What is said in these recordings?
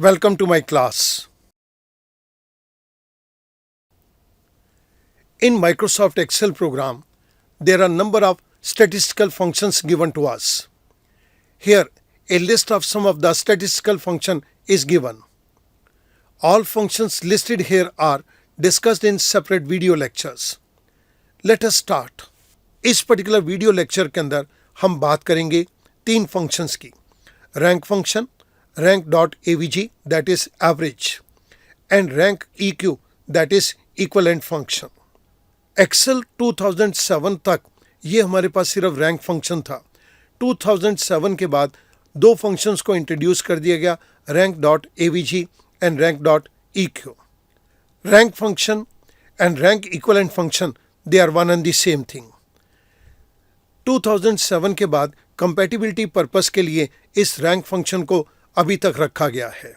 Welcome to my class. In Microsoft Excel program, there are a number of statistical functions given to us. Here, a list of some of the statistical function is given. All functions listed here are discussed in separate video lectures. Let us start. इस particular video lecture के अंदर हम बात करेंगे तीन functions की. Rank function, rank.avg that is average, and rank eq that is equivalent function. Excel 2007 तक ये हमारे पास सिर्फ रैंक फंक्शन था. 2007 के बाद दो फंक्शंस को इंट्रोड्यूस कर दिया गया, rank.avg and rank.eq. Rank function and rank equivalent function they are one and the same thing. 2007 के बाद कंपैटिबिलिटी पर्पस के लिए इस रैंक फंक्शन को अभी तक रखा गया है.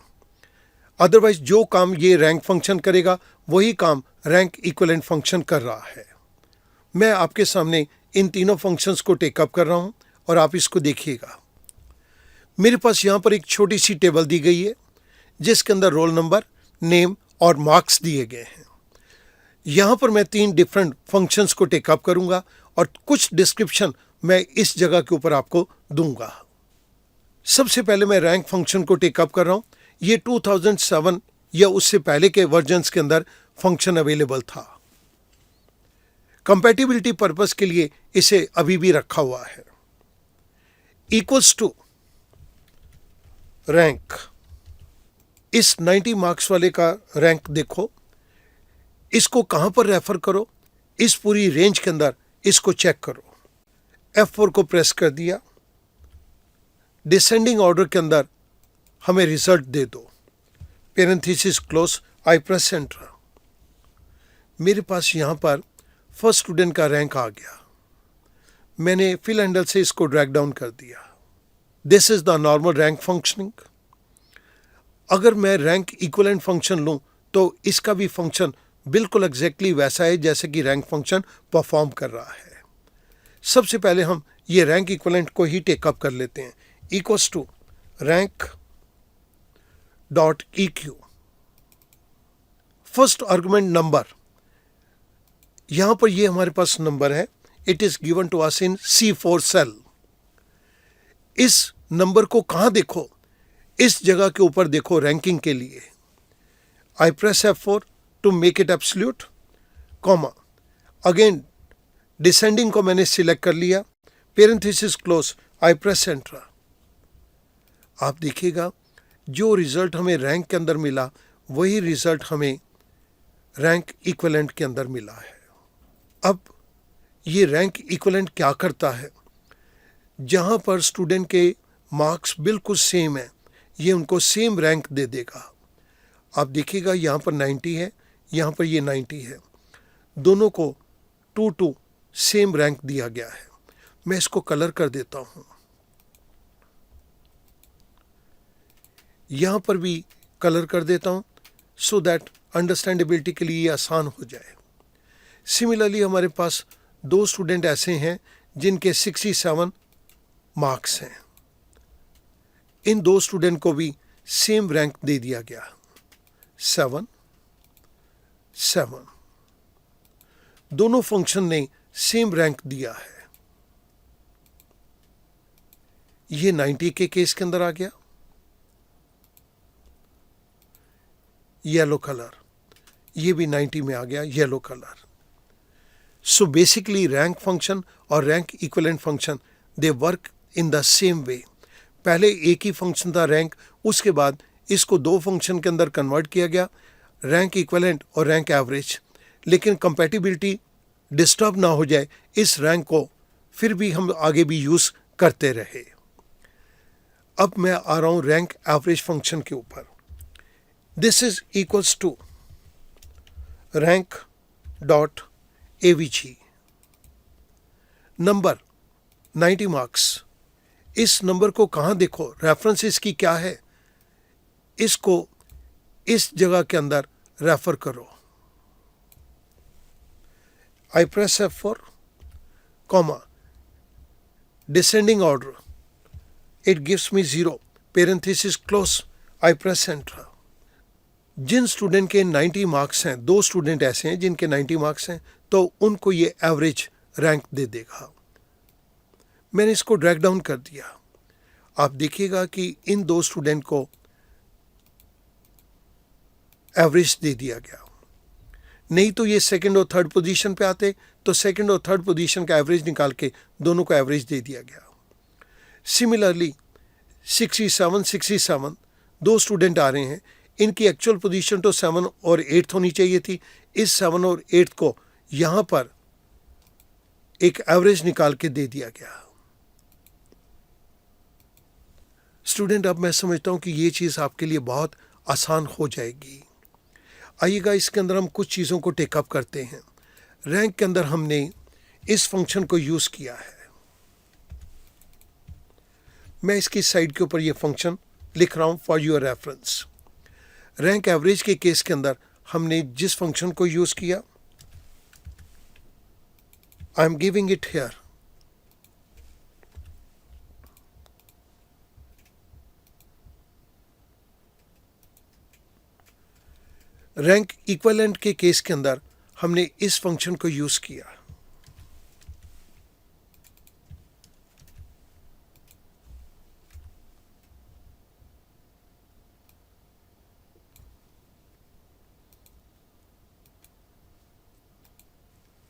अदरवाइज जो काम ये रैंक फंक्शन करेगा वही काम रैंक इक्विवेलेंट फंक्शन कर रहा है. मैं आपके सामने इन तीनों फंक्शंस को टेकअप कर रहा हूं और आप इसको देखिएगा. मेरे पास यहाँ पर एक छोटी सी टेबल दी गई है जिसके अंदर रोल नंबर, नेम और मार्क्स दिए गए हैं. यहाँ पर मैं तीन डिफरेंट फंक्शंस को टेकअप करूंगा और कुछ डिस्क्रिप्शन मैं इस जगह के ऊपर आपको दूंगा. सबसे पहले मैं रैंक फंक्शन को टेकअप कर रहा हूं. ये 2007 या उससे पहले के वर्जन्स के अंदर फंक्शन अवेलेबल था. कंपैटिबिलिटी पर्पस के लिए इसे अभी भी रखा हुआ है. Equals to rank. इस 90 मार्क्स वाले का रैंक देखो. इसको कहां पर रेफर करो, इस पूरी रेंज के अंदर इसको चेक करो. F4 को प्रेस कर दिया. डिसेंडिंग ऑर्डर के अंदर हमें रिजल्ट दे दो. Parenthesis close, I press enter. मेरे पास यहां पर फर्स्ट स्टूडेंट का रैंक आ गया. मैंने फिल हैंडल से इसको ड्रैग डाउन कर दिया. This is the normal rank functioning. अगर मैं रैंक इक्विवेलेंट फंक्शन लूं तो इसका भी फंक्शन बिल्कुल एग्जैक्टली वैसा है जैसे कि रैंक फंक्शन परफॉर्म कर रहा है. सबसे पहले हम ये रैंक इक्विवेलेंट को ही टेकअप कर लेते हैं. Equals to rank dot eq. First argument number. यहां पर ये हमारे पास नंबर है. It is given to us in C4 cell. इस नंबर को कहां देखो, इस जगह के ऊपर देखो रैंकिंग के लिए. I press F4 to make it absolute, comma. Again descending को मैंने सिलेक्ट कर लिया. Parenthesis close, I press enter. आप देखिएगा जो रिजल्ट हमें रैंक के अंदर मिला वही रिजल्ट हमें रैंक इक्विवेलेंट के अंदर मिला है. अब ये रैंक इक्विवेलेंट क्या करता है, जहां पर स्टूडेंट के मार्क्स बिल्कुल सेम है ये उनको सेम रैंक दे देगा. आप देखिएगा यहाँ पर 90 है, यहाँ पर ये 90 है. दोनों को 2 सेम रैंक दिया गया है. मैं इसको कलर कर देता हूँ. यहाँ पर भी कलर कर देता हूँ सो दैट अंडरस्टैंडेबिलिटी के लिए ये आसान हो जाए. सिमिलरली हमारे पास दो स्टूडेंट ऐसे हैं जिनके 67 मार्क्स हैं. इन दो स्टूडेंट को भी सेम रैंक दे दिया गया, 7, 7. दोनों फंक्शन ने सेम रैंक दिया है. ये 90 के केस के अंदर आ गया, येलो कलर. ये भी 90 में आ गया, yellow colour. So basically rank function और rank equivalent function they work in the same way. पहले एक ही फंक्शन था रैंक, उसके बाद इसको दो फंक्शन के अंदर कन्वर्ट किया गया, रैंक इक्विवेलेंट और रैंक एवरेज. लेकिन कंपैटिबिलिटी डिस्टर्ब ना हो जाए इस रैंक को फिर भी हम आगे भी यूज करते रहे. अब मैं आ रहा हूं रैंक एवरेज फंक्शन के ऊपर. This is equals to rank dot avg. Number 90 marks. इस नंबर को कहां देखो, रेफरेंस इसकी क्या है, इसको इस जगह के अंदर रेफर करो. I press F4, comma. Descending order, it gives me 0, parenthesis close, I press enter. जिन स्टूडेंट के 90 मार्क्स हैं, 2 स्टूडेंट ऐसे हैं जिनके 90 मार्क्स हैं, तो उनको ये एवरेज रैंक दे देगा। मैंने इसको ड्रैग डाउन कर दिया। आप देखिएगा कि इन 2 स्टूडेंट को एवरेज दे दिया गया। नहीं तो ये सेकंड और थर्ड पोजीशन पे आते तो सेकंड और थर्ड पोजीशन का एवरेज निकाल के दोनों को एवरेज दे दिया गया। सिमिलरली 67 2 स्टूडेंट आ रहे हैं, इनकी एक्चुअल पोजीशन तो 7 और 8 होनी चाहिए थी। इस 7 और 8 को यहां पर एक एवरेज निकाल के दे दिया गया। स्टूडेंट, अब मैं समझता हूं कि ये चीज़ आपके लिए बहुत आसान हो जाएगी। आइएगा, इसके अंदर हम कुछ चीज़ों को टेकअप करते हैं। रैंक के अंदर हमने इस फंक्शन को यूज़ किया है। मैं इसकी साइड के ऊपर ये फंक्शन लिख रहा हूं for your reference. Rank average के केस के अंदर हमने जिस फंक्शन को यूज़ किया, I am giving it here. Rank equivalent के केस के अंदर हमने इस फंक्शन को यूज किया।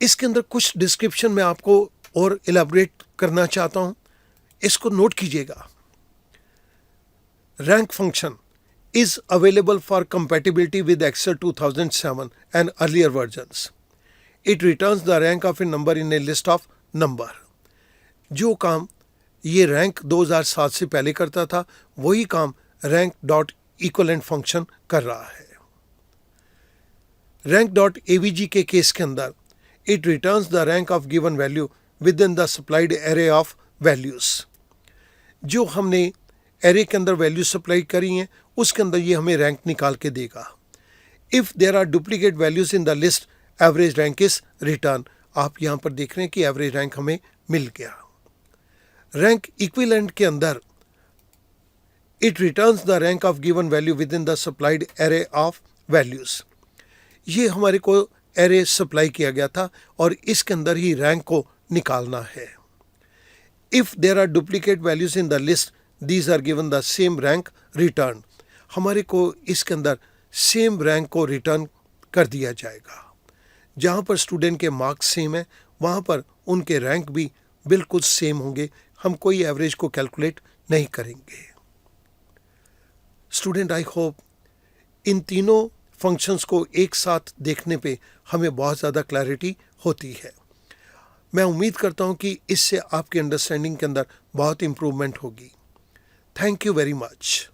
इसके अंदर कुछ डिस्क्रिप्शन में आपको और इलैबोरेट करना चाहता हूं, इसको नोट कीजिएगा। Rank function is available for compatibility with Excel 2007 and earlier versions. It returns the rank of a number in a list of number. जो काम ये रैंक 2007 से पहले करता था, वही काम रैंक डॉट इक्वलेंट फंक्शन कर रहा है। रैंक डॉट एवीजी के केस के अंदर it returns the rank of given value with in the supplied array of values. जो हमने एरे के अंदर वैल्यू सप्लाई करी हैं, उसके अंदर ये हमें रैंक निकाल के देगा। If there are duplicate values in the list, average rank is return. आप यहां पर देख रहे हैं कि एवरेज रैंक हमें मिल गया। रैंक इक्विवेलेंट के अंदर it returns the rank of given value with in the supplied array of values. ये हमारे को एरे सप्लाई किया गया था और इसके अंदर ही रैंक को निकालना है। If there are duplicate values in the list, these are given the same rank return. हमारे को इसके अंदर सेम रैंक को रिटर्न कर दिया जाएगा। जहाँ पर स्टूडेंट के मार्क्स सेम है, वहाँ पर उनके रैंक भी बिल्कुल सेम होंगे। हम कोई एवरेज को कैलकुलेट नहीं करेंगे। स्टूडेंट, आई होप इन तीनों फंक्शंस को एक साथ देखने पे हमें बहुत ज़्यादा क्लैरिटी होती है। मैं उम्मीद करता हूँ कि इससे आपकी अंडरस्टैंडिंग के अंदर बहुत इम्प्रूवमेंट होगी। Thank you very much.